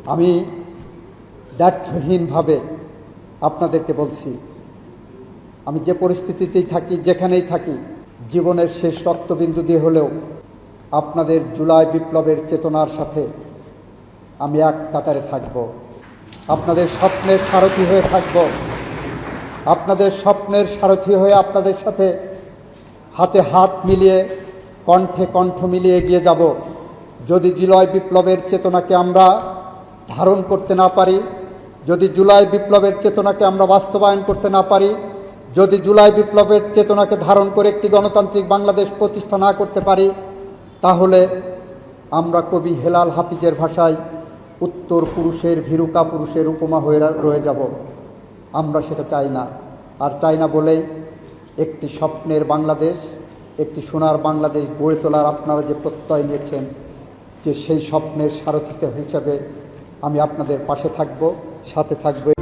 আমি দ্ব্যর্থহীনভাবে আপনাদেরকে বলছি, আমি যে পরিস্থিতিতেই থাকি, যেখানেই থাকি, জীবনের শেষ রক্তবিন্দু দিয়ে হলেও আপনাদের জুলাই বিপ্লবের চেতনার সাথে আমি এক কাতারে থাকব। আপনাদের স্বপ্নের সারথি হয়ে থাকব। আপনাদের স্বপ্নের সারথি হয়ে আপনাদের সাথে হাতে হাত মিলিয়ে, কণ্ঠে কণ্ঠ মিলিয়ে এগিয়ে যাব। যদি জুলাই বিপ্লবের চেতনাকে আমরা ধারণ করতে না পারি, যদি জুলাই বিপ্লবের চেতনাকে আমরা বাস্তবায়ন করতে না পারি, যদি জুলাই বিপ্লবের চেতনাকে ধারণ করে একটি গণতান্ত্রিক বাংলাদেশ প্রতিষ্ঠা না করতে পারি, তাহলে আমরা কবি হেলাল হাফিজের ভাষায় উত্তর পুরুষের ভীরুকা পুরুষের উপমা হয়ে রয়ে যাব। আমরা সেটা চাই না। আর চাই না বলেই একটি স্বপ্নের বাংলাদেশ, একটি সোনার বাংলাদেশ গড়ে তোলার আপনারা যে প্রত্যয় নিয়েছেন, যে সেই স্বপ্নের সারথিতে হিসাবে আমি আপনাদের পাশে থাকব, সাথে থাকব।